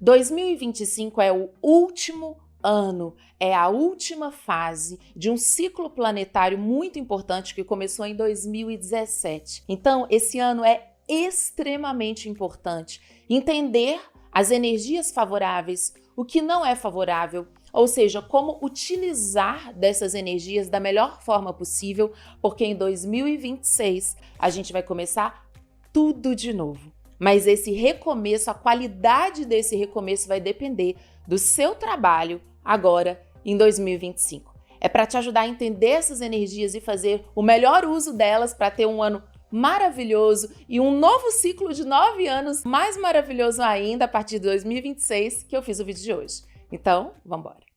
2025 é o último ano, é a última fase de um ciclo planetário muito importante que começou em 2017. Então, esse ano é extremamente importante entender as energias favoráveis, o que não é favorável, ou seja, como utilizar dessas energias da melhor forma possível, porque em 2026 a gente vai começar tudo de novo. Mas esse recomeço, a qualidade desse recomeço vai depender do seu trabalho agora em 2025. É para te ajudar a entender essas energias e fazer o melhor uso delas para ter um ano maravilhoso e um novo ciclo de 9 anos mais maravilhoso ainda a partir de 2026 que eu fiz o vídeo de hoje. Então, vamos embora.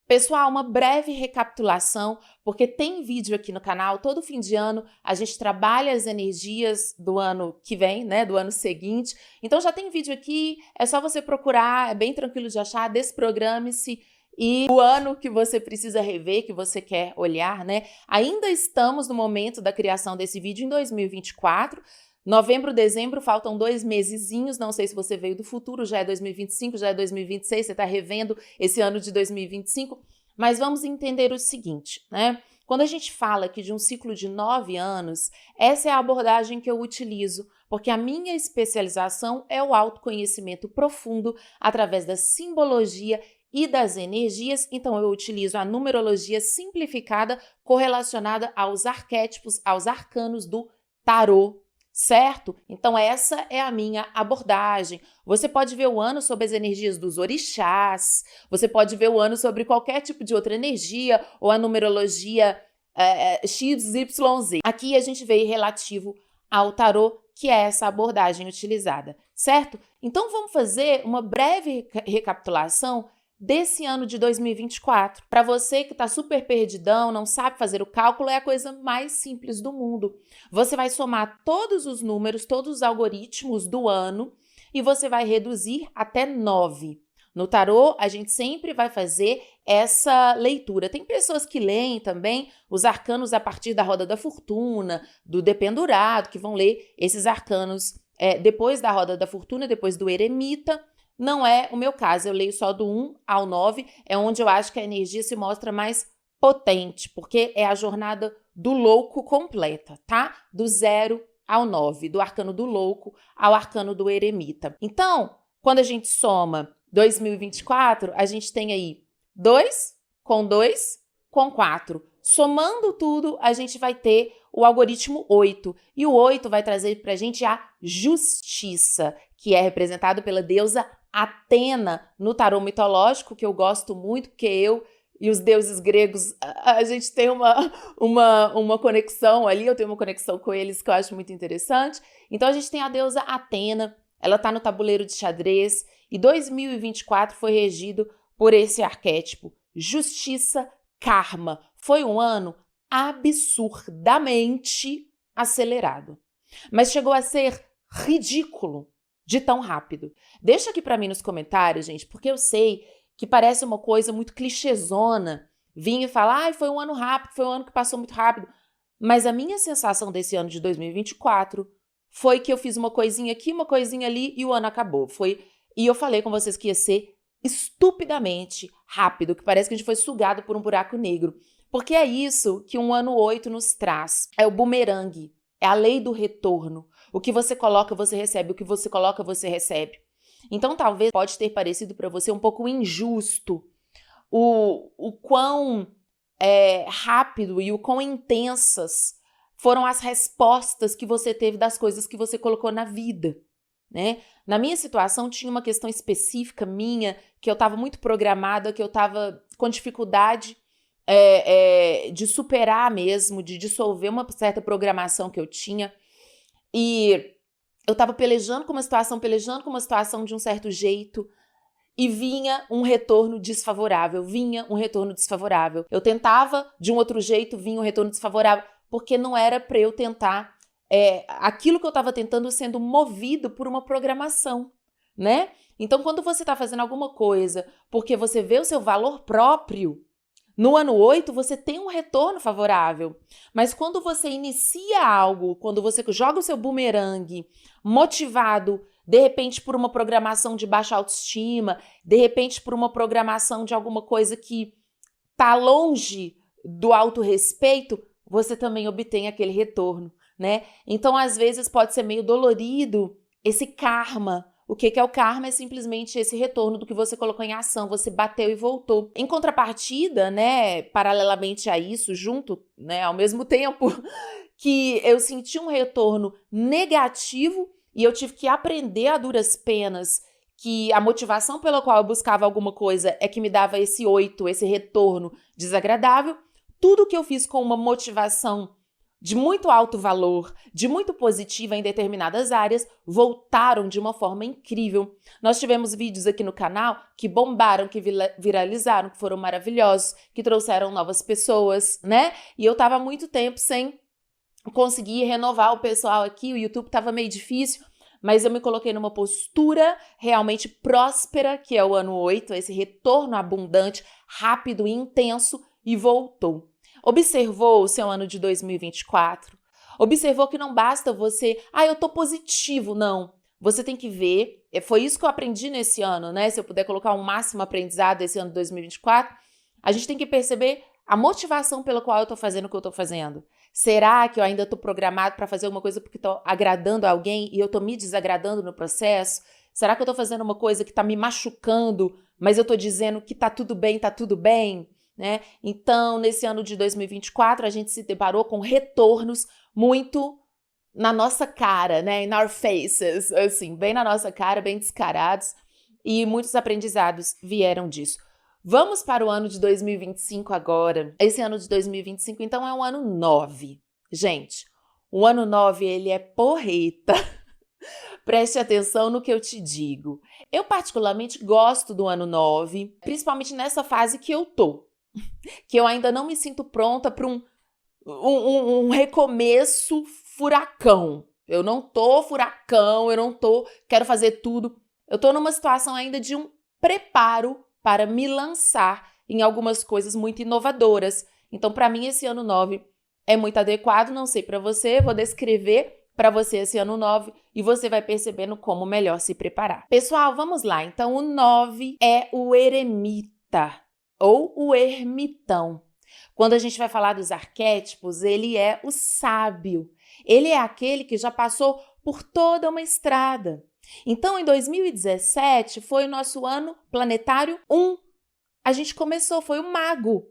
Pessoal, uma breve recapitulação, porque tem vídeo aqui no canal, todo fim de ano a gente trabalha as energias do ano que vem, né, do ano seguinte. Então já tem vídeo aqui, é só você procurar, é bem tranquilo de achar, desprograme-se e o ano que você precisa rever, que você quer olhar, né? Ainda estamos no momento da criação desse vídeo em 2024, novembro, dezembro, faltam 2 mesezinhos, não sei se você veio do futuro, já é 2025, já é 2026, você está revendo esse ano de 2025, mas vamos entender o seguinte, né? Quando a gente fala aqui de um ciclo de 9 anos, essa é a abordagem que eu utilizo, porque a minha especialização é o autoconhecimento profundo através da simbologia e das energias, então eu utilizo a numerologia simplificada correlacionada aos arquétipos, aos arcanos do tarô. Certo? Então essa é a minha abordagem. Você pode ver o ano sobre as energias dos orixás, você pode ver o ano sobre qualquer tipo de outra energia ou a numerologia XYZ. Aqui a gente vê relativo ao tarô, que é essa abordagem utilizada, certo? Então vamos fazer uma breve recapitulação desse ano de 2024. Para você que está super perdidão, não sabe fazer o cálculo, é a coisa mais simples do mundo. Você vai somar todos os números, todos os algoritmos do ano e você vai reduzir até 9. No tarô, a gente sempre vai fazer essa leitura. Tem pessoas que leem também os arcanos a partir da roda da fortuna, do dependurado, que vão ler esses arcanos depois da roda da fortuna, depois do eremita. Não é o meu caso, eu leio só do 1 ao 9, é onde eu acho que a energia se mostra mais potente, porque é a jornada do louco completa, tá? Do 0 ao 9, do arcano do louco ao arcano do eremita. Então, quando a gente soma 2024, a gente tem aí 2 com 4. Somando tudo, a gente vai ter o algoritmo 8. E o 8 vai trazer pra gente a justiça, que é representado pela deusa Atena no tarô mitológico, que eu gosto muito, porque eu e os deuses gregos, a gente tem uma conexão ali, eu tenho uma conexão com eles que eu acho muito interessante. Então a gente tem a deusa Atena, ela está no tabuleiro de xadrez, e 2024 foi regido por esse arquétipo, justiça, karma. Foi um ano absurdamente acelerado, mas chegou a ser ridículo de tão rápido. Deixa aqui para mim nos comentários, gente, porque eu sei que parece uma coisa muito clichêzona vir e falar, foi um ano rápido, foi um ano que passou muito rápido. Mas a minha sensação desse ano de 2024 foi que eu fiz uma coisinha aqui, uma coisinha ali e o ano acabou. E eu falei com vocês que ia ser estupidamente rápido, que parece que a gente foi sugado por um buraco negro. Porque é isso que um ano 8 nos traz. É o bumerangue, é a lei do retorno. O que você coloca, você recebe. O que você coloca, você recebe. Então, talvez pode ter parecido para você um pouco injusto o quão rápido e o quão intensas foram as respostas que você teve das coisas que você colocou na vida, né? Na minha situação, tinha uma questão específica minha, que eu estava muito programada, que eu estava com dificuldade de superar mesmo, de dissolver uma certa programação que eu tinha. E eu estava pelejando com uma situação de um certo jeito e vinha um retorno desfavorável, Eu tentava de um outro jeito, vinha um retorno desfavorável, porque não era para eu tentar aquilo que eu estava tentando sendo movido por uma programação, né? Então, quando você está fazendo alguma coisa porque você vê o seu valor próprio, No ano 8, você tem um retorno favorável. Mas quando você inicia algo, quando você joga o seu bumerangue motivado, de repente por uma programação de baixa autoestima, de repente por uma programação de alguma coisa que está longe do autorrespeito, você também obtém aquele retorno, né? Então, às vezes, pode ser meio dolorido esse karma. O que é o karma? É simplesmente esse retorno do que você colocou em ação, você bateu e voltou. Em contrapartida, né, paralelamente a isso, junto, né, ao mesmo tempo que eu senti um retorno negativo e eu tive que aprender a duras penas que a motivação pela qual eu buscava alguma coisa é que me dava esse 8, esse retorno desagradável. Tudo que eu fiz com uma motivação de muito alto valor, de muito positiva em determinadas áreas, voltaram de uma forma incrível. Nós tivemos vídeos aqui no canal que bombaram, que viralizaram, que foram maravilhosos, que trouxeram novas pessoas, né? E eu tava há muito tempo sem conseguir renovar o pessoal aqui, o YouTube tava meio difícil, mas eu me coloquei numa postura realmente próspera, que é o ano 8, esse retorno abundante, rápido e intenso, e voltou. Observou o seu ano de 2024? Observou que não basta você, eu tô positivo, não. Você tem que ver, foi isso que eu aprendi nesse ano, né? Se eu puder colocar um máximo aprendizado esse ano de 2024, a gente tem que perceber a motivação pela qual eu tô fazendo o que eu tô fazendo. Será que eu ainda tô programado para fazer uma coisa porque tô agradando alguém e eu tô me desagradando no processo? Será que eu tô fazendo uma coisa que tá me machucando, mas eu tô dizendo que tá tudo bem, né? Então, nesse ano de 2024, a gente se deparou com retornos muito na nossa cara, né? In our faces, assim, bem na nossa cara, bem descarados, e muitos aprendizados vieram disso. Vamos para o ano de 2025 agora. Esse ano de 2025, então, é um ano 9. Gente, o ano 9, ele é porreta. Preste atenção no que eu te digo. Eu particularmente gosto do ano 9, principalmente nessa fase que eu tô. Que eu ainda não me sinto pronta para um recomeço furacão. Eu não tô furacão, quero fazer tudo. Eu tô numa situação ainda de um preparo para me lançar em algumas coisas muito inovadoras. Então, para mim, esse ano 9 é muito adequado, não sei para você, vou descrever para você esse ano 9 e você vai percebendo como melhor se preparar. Pessoal, vamos lá. Então, o 9 é o eremita ou o ermitão. Quando a gente vai falar dos arquétipos, ele é o sábio. Ele é aquele que já passou por toda uma estrada. Então, em 2017, foi o nosso ano planetário 1. A gente começou, foi o mago.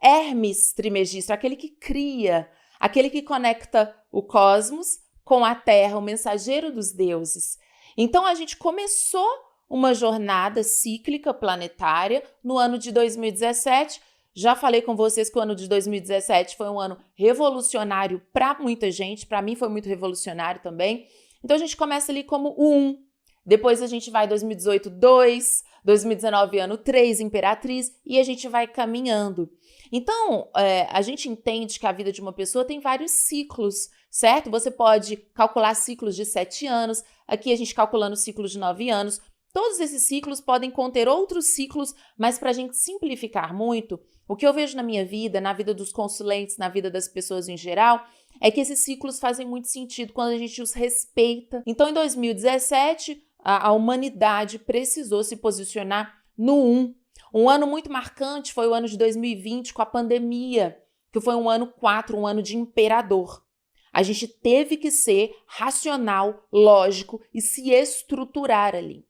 Hermes Trismegisto, aquele que cria, aquele que conecta o cosmos com a Terra, o mensageiro dos deuses. Então, a gente começou uma jornada cíclica planetária no ano de 2017. Já falei com vocês que o ano de 2017 foi um ano revolucionário para muita gente, para mim foi muito revolucionário também. Então a gente começa ali como o 1, depois a gente vai 2018, 2, 2019 ano 3, Imperatriz, e a gente vai caminhando. Então, a gente entende que a vida de uma pessoa tem vários ciclos, certo? Você pode calcular ciclos de 7 anos, aqui a gente calculando ciclos de 9 anos. Todos esses ciclos podem conter outros ciclos, mas para a gente simplificar muito, o que eu vejo na minha vida, na vida dos consulentes, na vida das pessoas em geral, é que esses ciclos fazem muito sentido quando a gente os respeita. Então, em 2017, a humanidade precisou se posicionar no 1. Um ano muito marcante foi o ano de 2020 com a pandemia, que foi um ano 4, um ano de imperador. A gente teve que ser racional, lógico e se estruturar ali.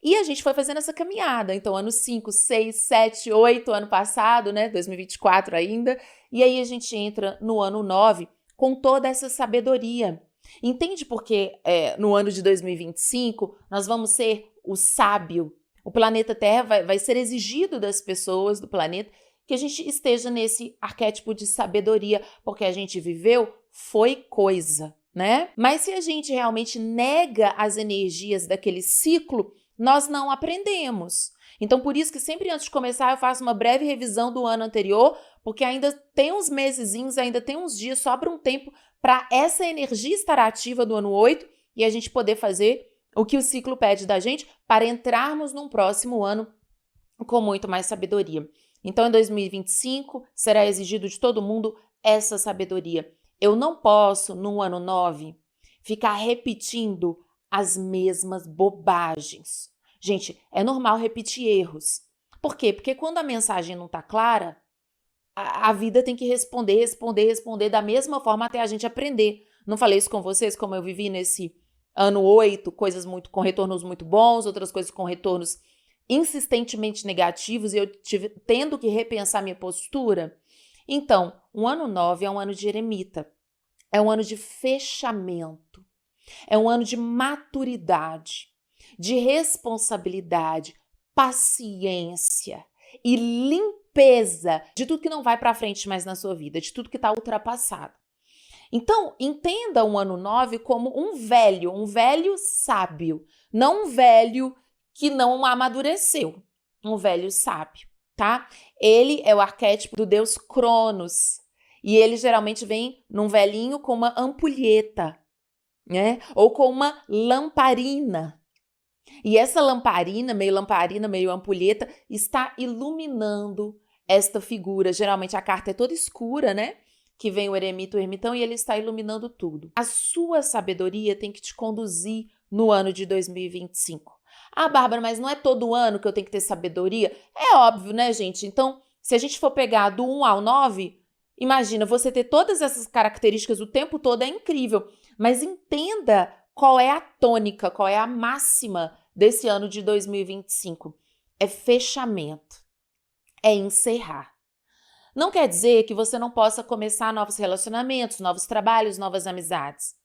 E a gente foi fazendo essa caminhada, então ano 5, 6, 7, 8, ano passado, né, 2024 ainda, e aí a gente entra no ano 9 com toda essa sabedoria. Entende porque no ano de 2025 nós vamos ser o sábio, o planeta Terra vai ser exigido das pessoas do planeta que a gente esteja nesse arquétipo de sabedoria, porque a gente viveu, foi coisa, né? Mas se a gente realmente nega as energias daquele ciclo, nós não aprendemos. Então, por isso que sempre antes de começar eu faço uma breve revisão do ano anterior, porque ainda tem uns mesezinhos, ainda tem uns dias, sobra um tempo para essa energia estar ativa do ano 8 e a gente poder fazer o que o ciclo pede da gente para entrarmos num próximo ano com muito mais sabedoria. Então, em 2025, será exigido de todo mundo essa sabedoria. Eu não posso, no ano 9, ficar repetindo as mesmas bobagens. Gente, é normal repetir erros. Por quê? Porque quando a mensagem não está clara, a vida tem que responder da mesma forma até a gente aprender. Não falei isso com vocês, como eu vivi nesse ano 8, coisas com retornos muito bons, outras coisas com retornos insistentemente negativos e eu tendo que repensar minha postura? Então, o ano 9 é um ano de eremita, é um ano de fechamento, é um ano de maturidade, de responsabilidade, paciência e limpeza de tudo que não vai para frente mais na sua vida, de tudo que está ultrapassado. Então, entenda o ano 9 como um velho sábio, não um velho que não amadureceu, um velho sábio, tá? Ele é o arquétipo do deus Cronos e ele geralmente vem num velhinho com uma ampulheta, né? Ou com uma lamparina. E essa lamparina, meio ampulheta, está iluminando esta figura. Geralmente a carta é toda escura, né? Que vem o eremita, o ermitão, e ele está iluminando tudo. A sua sabedoria tem que te conduzir no ano de 2025. Ah, Bárbara, mas não é todo ano que eu tenho que ter sabedoria? É óbvio, né, gente? Então, se a gente for pegar do 1 ao 9, imagina, você ter todas essas características o tempo todo é incrível. Mas entenda qual é a tônica, qual é a máxima desse ano de 2025. É fechamento, é encerrar. Não quer dizer que você não possa começar novos relacionamentos, novos trabalhos, novas amizades.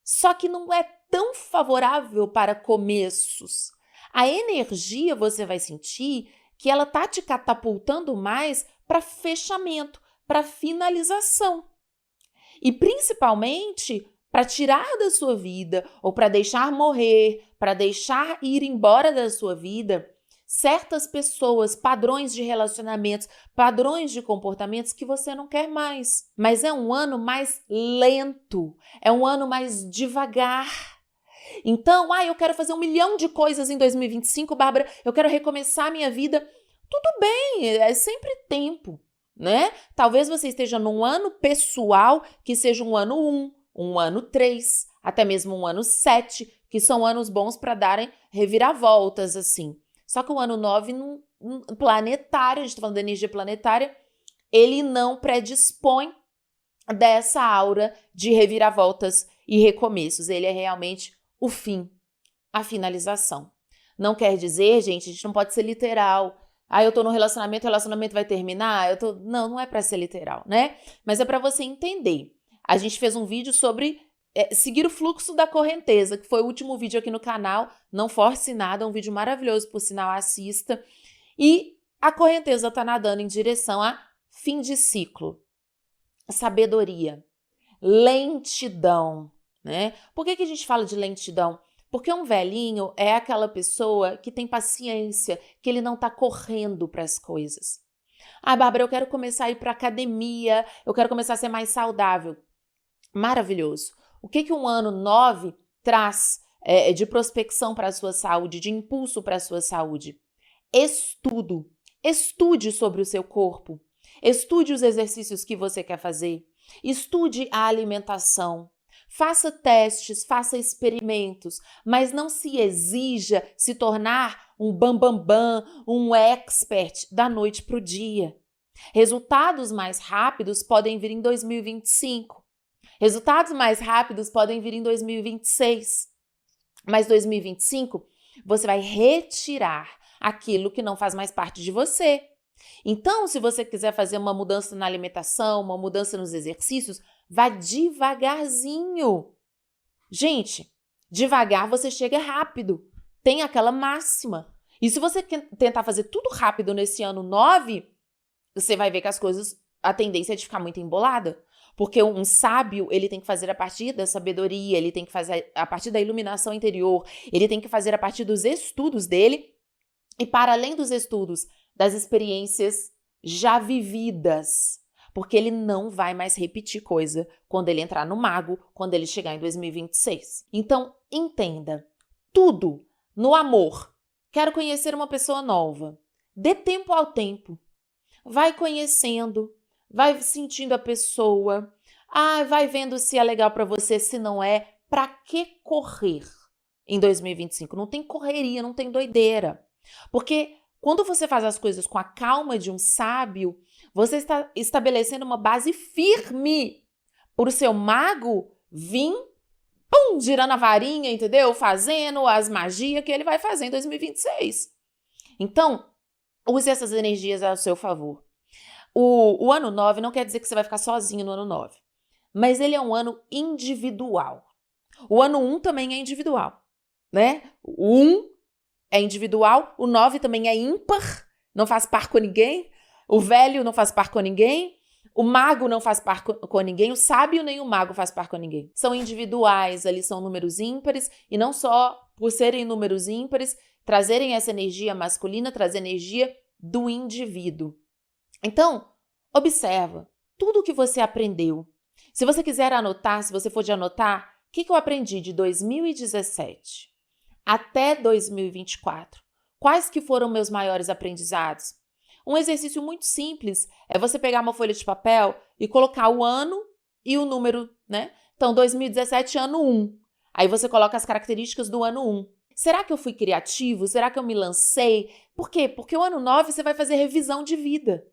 Só que não é tão favorável para começos. A energia você vai sentir que ela tá te catapultando mais para fechamento, para finalização. E principalmente para tirar da sua vida ou para deixar morrer, para deixar ir embora da sua vida certas pessoas, padrões de relacionamentos, padrões de comportamentos que você não quer mais. Mas é um ano mais lento, é um ano mais devagar. Então, eu quero fazer 1 milhão de coisas em 2025, Bárbara, eu quero recomeçar a minha vida. Tudo bem, é sempre tempo, né? Talvez você esteja num ano pessoal que seja um ano 1, um ano 3, até mesmo um ano 7, que são anos bons para darem reviravoltas, assim. Só que o ano 9, planetário, a gente está falando da energia planetária, ele não predispõe dessa aura de reviravoltas e recomeços. Ele é realmente o fim, a finalização. Não quer dizer, gente, a gente não pode ser literal. Eu tô no relacionamento, o relacionamento vai terminar? Não é para ser literal, né? Mas é para você entender. A gente fez um vídeo sobre seguir o fluxo da correnteza, que foi o último vídeo aqui no canal. Não force nada, é um vídeo maravilhoso, por sinal, assista. E a correnteza está nadando em direção a fim de ciclo, sabedoria, lentidão, né? Por que a gente fala de lentidão? Porque um velhinho é aquela pessoa que tem paciência, que ele não está correndo para as coisas. Bárbara, eu quero começar a ir para academia, eu quero começar a ser mais saudável. Maravilhoso. O que um ano 9 traz de prospecção para a sua saúde, de impulso para a sua saúde? Estudo. Estude sobre o seu corpo. Estude os exercícios que você quer fazer. Estude a alimentação. Faça testes, faça experimentos, mas não se exija se tornar um bambambam, um expert da noite para o dia. Resultados mais rápidos podem vir em 2025. Resultados mais rápidos podem vir em 2026. Mas 2025, você vai retirar aquilo que não faz mais parte de você. Então, se você quiser fazer uma mudança na alimentação, uma mudança nos exercícios, vá devagarzinho. Gente, devagar você chega rápido. Tem aquela máxima. E se você tentar fazer tudo rápido nesse ano 9, você vai ver que as coisas, a tendência é de ficar muito embolada. Porque um sábio, ele tem que fazer a partir da sabedoria, ele tem que fazer a partir da iluminação interior, ele tem que fazer a partir dos estudos dele e, para além dos estudos, das experiências já vividas. Porque ele não vai mais repetir coisa quando ele entrar no mago, quando ele chegar em 2026. Então, entenda, tudo no amor. Quero conhecer uma pessoa nova. Dê tempo ao tempo. vai conhecendo, vai sentindo a pessoa, vai vendo se é legal para você, se não é. Para que correr em 2025? Não tem correria, não tem doideira. Porque quando você faz as coisas com a calma de um sábio, você está estabelecendo uma base firme para o seu mago vir, pum, girando a varinha, entendeu? Fazendo as magias que ele vai fazer em 2026. Então, use essas energias ao seu favor. O ano 9 não quer dizer que você vai ficar sozinho no ano 9, mas ele é um ano individual. O ano 1 também é individual, né? O 1 é individual, o 9 também é ímpar, não faz par com ninguém, o velho não faz par com ninguém, o mago não faz par com ninguém, o sábio nem o mago faz par com ninguém. São individuais, ali são números ímpares, e não só por serem números ímpares, trazerem essa energia masculina, trazer energia do indivíduo. Então, observa tudo o que você aprendeu. Se você quiser anotar, se você for de anotar, o que eu aprendi de 2017 até 2024? Quais que foram meus maiores aprendizados? Um exercício muito simples é você pegar uma folha de papel e colocar o ano e o número, né? Então, 2017, ano 1. Aí você coloca as características do ano 1. Será que eu fui criativo? Será que eu me lancei? Por quê? Porque o ano 9 você vai fazer revisão de vida.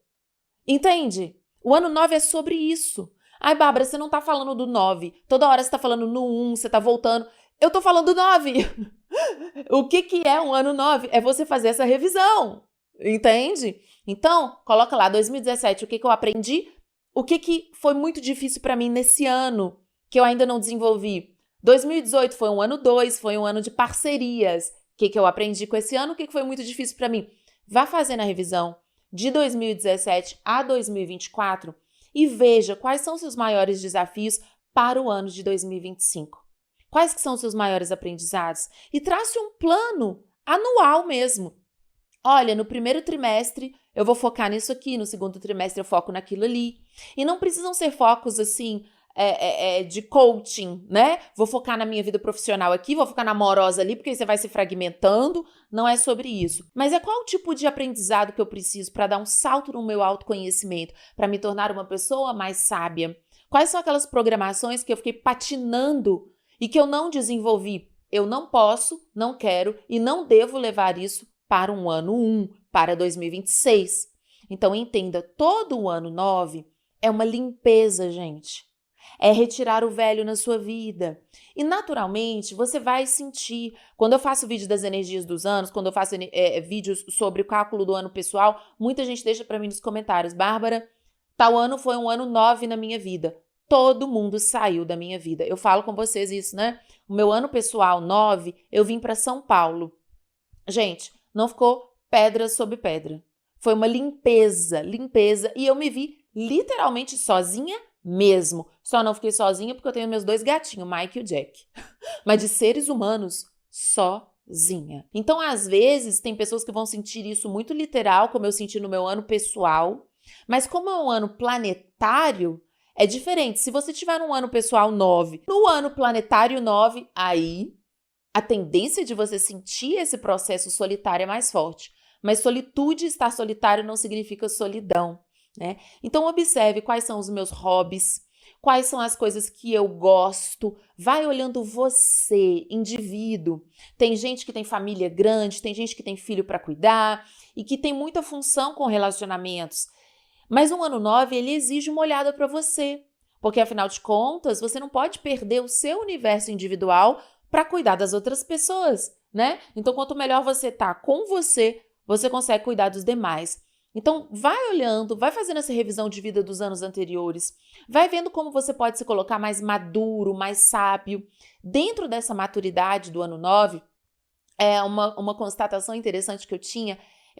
Entende? O ano 9 é sobre isso. Ai, Bárbara, você não tá falando do 9. Toda hora você tá falando no 1, você tá voltando. Eu tô falando do 9. O que é um ano 9? É você fazer essa revisão. Entende? Então, coloca lá, 2017, o que eu aprendi? O que foi muito difícil para mim nesse ano, que eu ainda não desenvolvi? 2018 foi um ano 2, foi um ano de parcerias. O que eu aprendi com esse ano? O que foi muito difícil para mim? Vá fazendo a revisão de 2017 a 2024 e veja quais são os seus maiores desafios para o ano de 2025. Quais que são os seus maiores aprendizados? E trace um plano anual mesmo. Olha, no primeiro trimestre eu vou focar nisso aqui, no segundo trimestre eu foco naquilo ali. E não precisam ser focos assim de coaching, né? Vou focar na minha vida profissional aqui, vou focar na amorosa ali, porque você vai se fragmentando. Não é sobre isso. Mas é qual o tipo de aprendizado que eu preciso para dar um salto no meu autoconhecimento, para me tornar uma pessoa mais sábia? Quais são aquelas programações que eu fiquei patinando e que eu não desenvolvi? Eu não posso, não quero e não devo levar isso para um ano 1, para 2026. Então, entenda, todo o ano 9 é uma limpeza, gente. É retirar o velho na sua vida. E, naturalmente, você vai sentir. Quando eu faço vídeo das energias dos anos, quando eu faço vídeos sobre o cálculo do ano pessoal, muita gente deixa para mim nos comentários, Bárbara, tal ano foi um ano 9 na minha vida. Todo mundo saiu da minha vida. Eu falo com vocês isso, né? O meu ano pessoal 9, eu vim para São Paulo. Gente, não ficou pedra sobre pedra. Foi uma limpeza, e eu me vi literalmente sozinha mesmo. Só não fiquei sozinha porque eu tenho meus 2 gatinhos, o Mike e o Jack. Mas de seres humanos, sozinha. Então, às vezes, tem pessoas que vão sentir isso muito literal, como eu senti no meu ano pessoal. Mas como é um ano planetário, é diferente. Se você tiver um ano pessoal 9, no ano planetário 9, aí a tendência de você sentir esse processo solitário é mais forte. Mas solitude, estar solitário não significa solidão, né? Então, observe quais são os meus hobbies, quais são as coisas que eu gosto. Vai olhando você, indivíduo. Tem gente que tem família grande, tem gente que tem filho para cuidar e que tem muita função com relacionamentos. Mas um ano 9, ele exige uma olhada para você, porque afinal de contas, você não pode perder o seu universo individual para cuidar das outras pessoas, né? Então, quanto melhor você tá com você, você consegue cuidar dos demais. Então, vai olhando, vai fazendo essa revisão de vida dos anos anteriores, vai vendo como você pode se colocar mais maduro, mais sábio. Dentro dessa maturidade do ano 9, uma constatação interessante que eu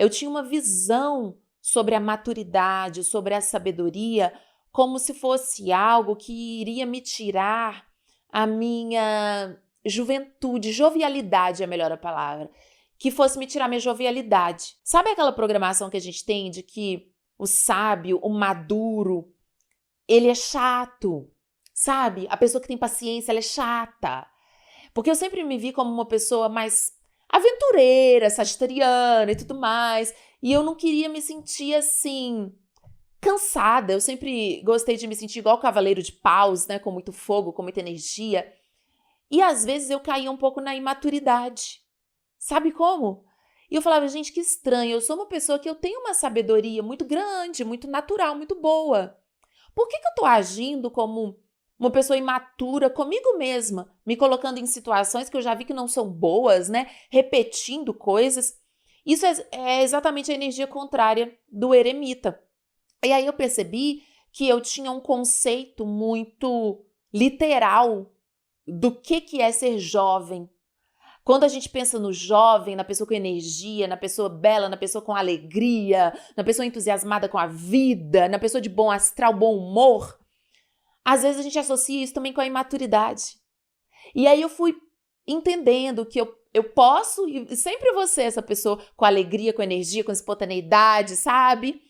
tinha uma visão sobre a maturidade, sobre a sabedoria, como se fosse algo que iria me tirar a minha juventude, jovialidade é melhor a palavra, que fosse me tirar minha jovialidade. Sabe aquela programação que a gente tem de que o sábio, o maduro, ele é chato, sabe? A pessoa que tem paciência, ela é chata. Porque eu sempre me vi como uma pessoa mais aventureira, sagitariana e tudo mais, e eu não queria me sentir assim, cansada. Eu sempre gostei de me sentir igual o Cavaleiro de Paus, né? Com muito fogo, com muita energia. E às vezes eu caía um pouco na imaturidade. Sabe como? E eu falava, gente, que estranho. Eu sou uma pessoa que eu tenho uma sabedoria muito grande, muito natural, muito boa. Por que eu tô agindo como uma pessoa imatura comigo mesma, me colocando em situações que eu já vi que não são boas, né? Repetindo coisas. Isso é exatamente a energia contrária do eremita. E aí eu percebi que eu tinha um conceito muito literal do que é ser jovem. Quando a gente pensa no jovem, na pessoa com energia, na pessoa bela, na pessoa com alegria, na pessoa entusiasmada com a vida, na pessoa de bom astral, bom humor, às vezes a gente associa isso também com a imaturidade. E aí eu fui entendendo que eu posso, e sempre vou ser essa pessoa com alegria, com energia, com espontaneidade, sabe?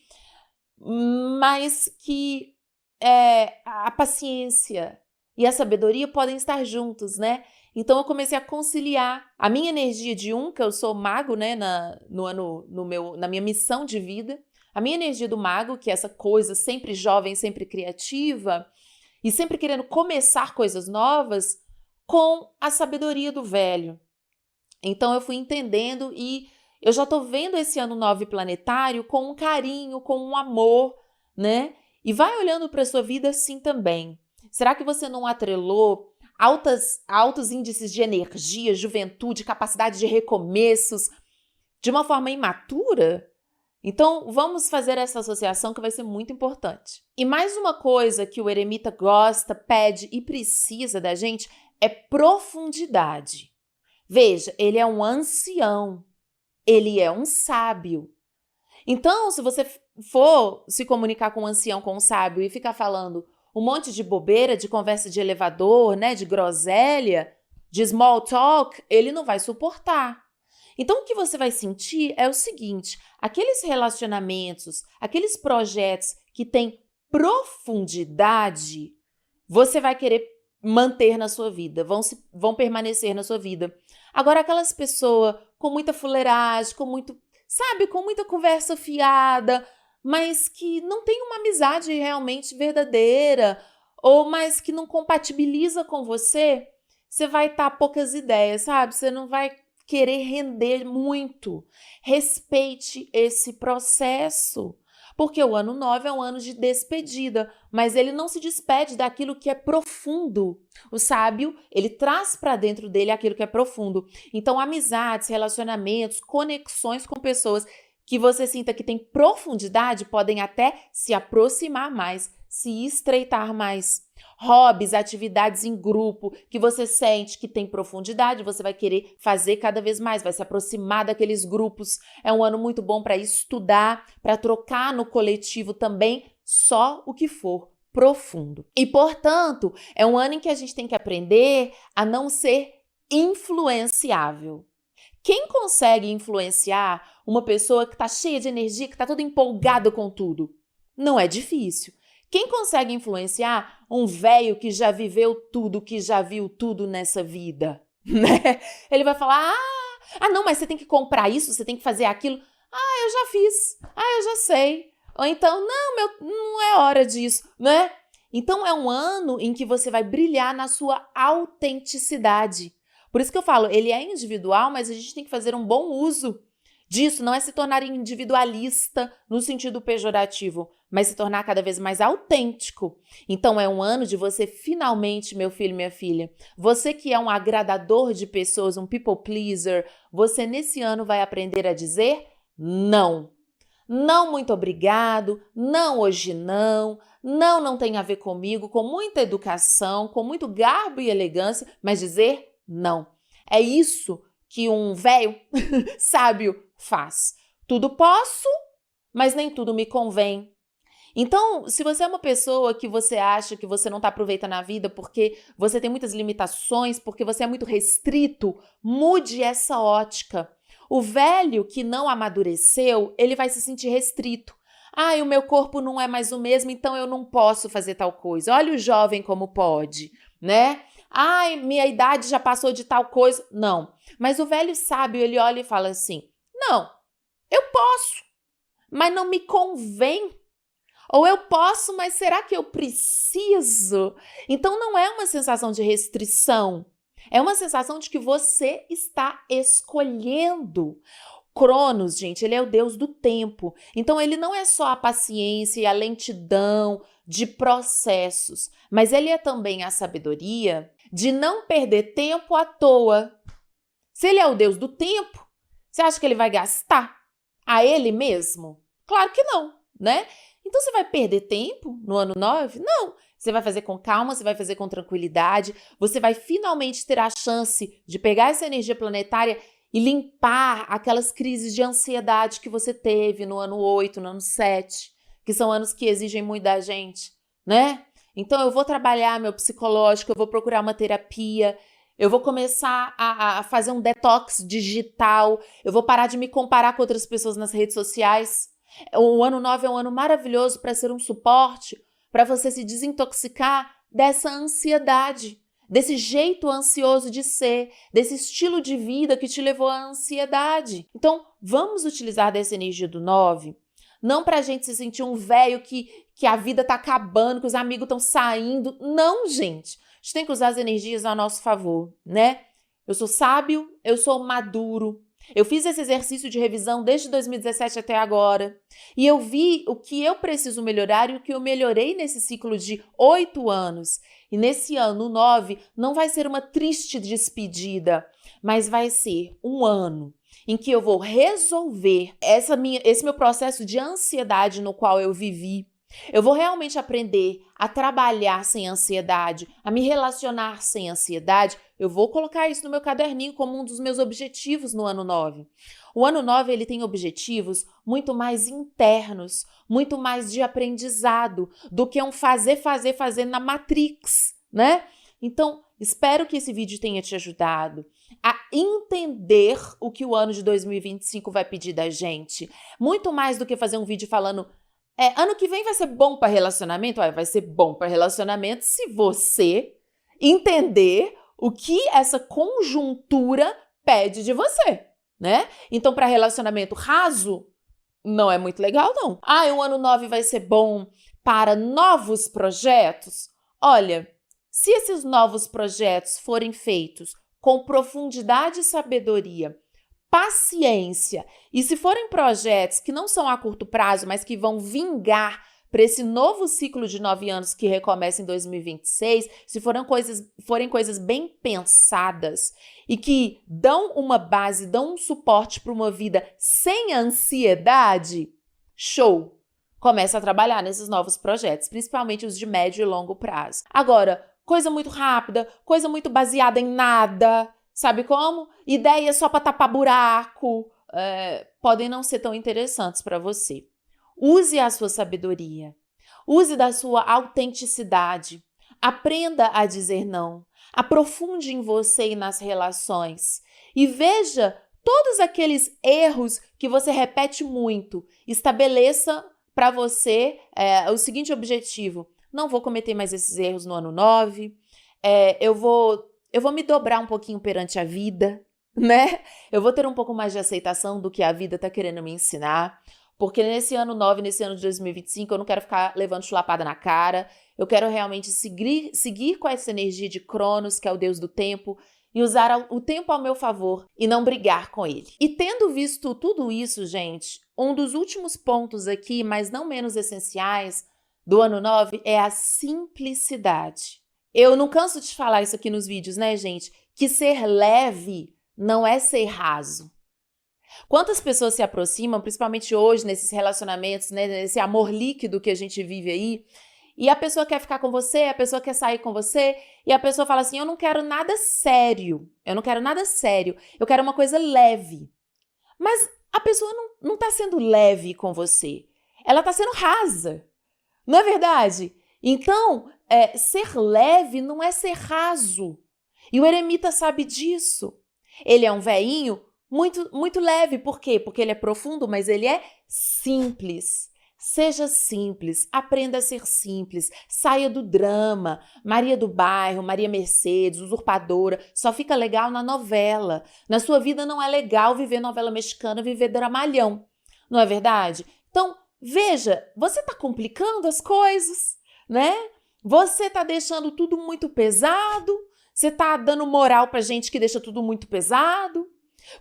Mas que a paciência e a sabedoria podem estar juntos, né? Então eu comecei a conciliar a minha energia de que eu sou mago, né, na minha missão de vida, a minha energia do mago, que é essa coisa sempre jovem, sempre criativa e sempre querendo começar coisas novas, com a sabedoria do velho. Então eu fui entendendo e eu já estou vendo esse ano 9 planetário com um carinho, com um amor, né? E vai olhando para a sua vida assim também. Será que você não atrelou altos índices de energia, juventude, capacidade de recomeços de uma forma imatura? Então, vamos fazer essa associação que vai ser muito importante. E mais uma coisa que o eremita gosta, pede e precisa da gente é profundidade. Veja, ele é um ancião, ele é um sábio. Então, se você for se comunicar com um ancião, com um sábio e ficar falando um monte de bobeira, de conversa de elevador, né, de groselha, de small talk, ele não vai suportar. Então, o que você vai sentir é o seguinte, aqueles relacionamentos, aqueles projetos que têm profundidade, você vai querer manter na sua vida, vão permanecer na sua vida. Agora, aquelas pessoas com muita fuleiragem, com muita conversa fiada, mas que não tem uma amizade realmente verdadeira, ou mais que não compatibiliza com você, você vai estar poucas ideias, sabe? Você não vai querer render muito. Respeite esse processo. Porque o ano 9 é um ano de despedida, mas ele não se despede daquilo que é profundo. O sábio, ele traz para dentro dele aquilo que é profundo. Então, amizades, relacionamentos, conexões com pessoas que você sinta que tem profundidade podem até se aproximar mais, se estreitar mais. Hobbies, atividades em grupo que você sente que tem profundidade, você vai querer fazer cada vez mais, vai se aproximar daqueles grupos. É um ano muito bom para estudar, para trocar no coletivo também, só o que for profundo. E, portanto, é um ano em que a gente tem que aprender a não ser influenciável. Quem consegue influenciar uma pessoa que está cheia de energia, que está toda empolgada com tudo? Não é difícil. Quem consegue influenciar um velho que já viveu tudo, que já viu tudo nessa vida? Né? Ele vai falar, não, mas você tem que comprar isso, você tem que fazer aquilo. Eu já fiz. Eu já sei. Ou então, não é hora disso, né? Então, é um ano em que você vai brilhar na sua autenticidade. Por isso que eu falo, ele é individual, mas a gente tem que fazer um bom uso disso, não é se tornar individualista no sentido pejorativo, mas se tornar cada vez mais autêntico. Então é um ano de você finalmente, meu filho, minha filha, você que é um agradador de pessoas, um people pleaser, você nesse ano vai aprender a dizer não. Não, muito obrigado, não hoje não, não tem a ver comigo, com muita educação, com muito garbo e elegância, mas dizer não. É isso que um velho sábio faz. Tudo posso, mas nem tudo me convém. Então, se você é uma pessoa que você acha que você não está aproveitando a vida porque você tem muitas limitações, porque você é muito restrito, mude essa ótica. O velho que não amadureceu, ele vai se sentir restrito. O meu corpo não é mais o mesmo, então eu não posso fazer tal coisa. Olha o jovem como pode, né? Minha idade já passou de tal coisa. Não. Mas o velho sábio, ele olha e fala assim, não, eu posso, mas não me convém. Ou eu posso, mas será que eu preciso? Então não é uma sensação de restrição, é uma sensação de que você está escolhendo. Cronos, gente, ele é o deus do tempo. Então ele não é só a paciência e a lentidão de processos, mas ele é também a sabedoria de não perder tempo à toa. Se ele é o deus do tempo, você acha que ele vai gastar a ele mesmo? Claro que não, né? Então você vai perder tempo no ano 9? Não. Você vai fazer com calma, você vai fazer com tranquilidade, você vai finalmente ter a chance de pegar essa energia planetária e limpar aquelas crises de ansiedade que você teve no ano 8, no ano 7, que são anos que exigem muito da gente, né? Então eu vou trabalhar meu psicológico, eu vou procurar uma terapia, eu vou começar a fazer um detox digital, eu vou parar de me comparar com outras pessoas nas redes sociais. O ano 9 é um ano maravilhoso para ser um suporte, para você se desintoxicar dessa ansiedade, desse jeito ansioso de ser, desse estilo de vida que te levou à ansiedade. Então, vamos utilizar dessa energia do 9, não para a gente se sentir um velho que a vida está acabando, que os amigos estão saindo. Não, gente. A gente tem que usar as energias a nosso favor, né? Eu sou sábio, eu sou maduro. Eu fiz esse exercício de revisão desde 2017 até agora. E eu vi o que eu preciso melhorar e o que eu melhorei nesse ciclo de 8 anos. E nesse ano 9 não vai ser uma triste despedida, mas vai ser um ano em que eu vou resolver esse meu processo de ansiedade no qual eu vivi. Eu vou realmente aprender a trabalhar sem ansiedade, a me relacionar sem ansiedade. Eu vou colocar isso no meu caderninho como um dos meus objetivos no ano 9. O ano 9 ele tem objetivos muito mais internos, muito mais de aprendizado do que um fazer na Matrix, né? Então, espero que esse vídeo tenha te ajudado a entender o que o ano de 2025 vai pedir da gente. Muito mais do que fazer um vídeo falando ano que vem vai ser bom para relacionamento? Vai ser bom para relacionamento se você entender o que essa conjuntura pede de você, né? Então, para relacionamento raso, não é muito legal, não. O ano 9 vai ser bom para novos projetos? Olha, se esses novos projetos forem feitos com profundidade e sabedoria, paciência, e se forem projetos que não são a curto prazo, mas que vão vingar para esse novo ciclo de 9 anos que recomeça em 2026, se forem coisas bem pensadas e que dão uma base, dão um suporte para uma vida sem ansiedade, show! Começa a trabalhar nesses novos projetos, principalmente os de médio e longo prazo. Agora, coisa muito rápida, coisa muito baseada em nada, sabe como? Ideias só para tapar buraco, podem não ser tão interessantes para você. Use a sua sabedoria, use da sua autenticidade, aprenda a dizer não, aprofunde em você e nas relações e veja todos aqueles erros que você repete muito. Estabeleça para você o seguinte objetivo: não vou cometer mais esses erros no ano 9, eu vou me dobrar um pouquinho perante a vida, né? Eu vou ter um pouco mais de aceitação do que a vida está querendo me ensinar, porque nesse ano 9, nesse ano de 2025, eu não quero ficar levando chulapada na cara, eu quero realmente seguir com essa energia de Cronos, que é o deus do tempo, e usar o tempo ao meu favor e não brigar com ele. E tendo visto tudo isso, gente, um dos últimos pontos aqui, mas não menos essenciais, do ano 9 é a simplicidade. Eu não canso de falar isso aqui nos vídeos, né, gente? Que ser leve não é ser raso. Quantas pessoas se aproximam, principalmente hoje, nesses relacionamentos, né, nesse amor líquido que a gente vive aí, e a pessoa quer ficar com você, a pessoa quer sair com você, e a pessoa fala assim: eu não quero nada sério, eu quero uma coisa leve. Mas a pessoa não está sendo leve com você, ela está sendo rasa, não é verdade? Então, ser leve não é ser raso. E o eremita sabe disso. Ele é um veinho muito, muito leve. Por quê? Porque ele é profundo, mas ele é simples. Seja simples, aprenda a ser simples, saia do drama. Maria do Bairro, Maria Mercedes, usurpadora, só fica legal na novela. Na sua vida não é legal viver novela mexicana, viver dramalhão. Não é verdade? Então, veja, você está complicando as coisas, né? Você está deixando tudo muito pesado, você está dando moral para gente que deixa tudo muito pesado.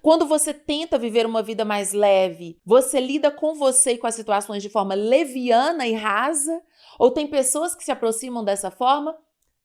Quando você tenta viver uma vida mais leve, você lida com você e com as situações de forma leviana e rasa, ou tem pessoas que se aproximam dessa forma,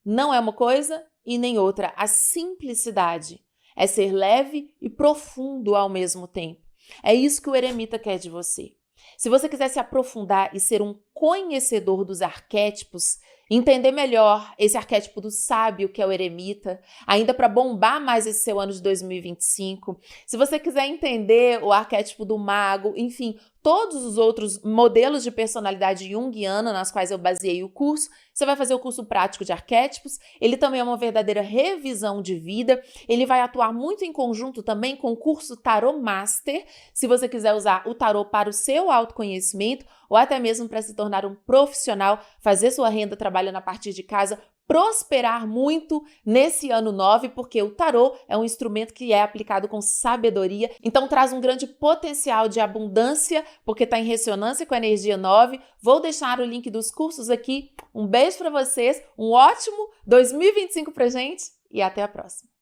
não é uma coisa e nem outra. A simplicidade é ser leve e profundo ao mesmo tempo. É isso que o eremita quer de você. Se você quiser se aprofundar e ser um conhecedor dos arquétipos, entender melhor esse arquétipo do sábio que é o eremita, ainda para bombar mais esse seu ano de 2025, se você quiser entender o arquétipo do mago, enfim, todos os outros modelos de personalidade junguiana nas quais eu baseei o curso, você vai fazer o curso prático de arquétipos. Ele também é uma verdadeira revisão de vida. Ele vai atuar muito em conjunto também com o curso Tarot Master, se você quiser usar o tarot para o seu autoconhecimento ou até mesmo para se tornar um profissional, fazer sua renda trabalhando a partir de casa, prosperar muito nesse ano 9, porque o tarô é um instrumento que é aplicado com sabedoria, então traz um grande potencial de abundância, porque está em ressonância com a energia 9. Vou deixar o link dos cursos aqui. Um beijo para vocês, um ótimo 2025 pra gente e até a próxima.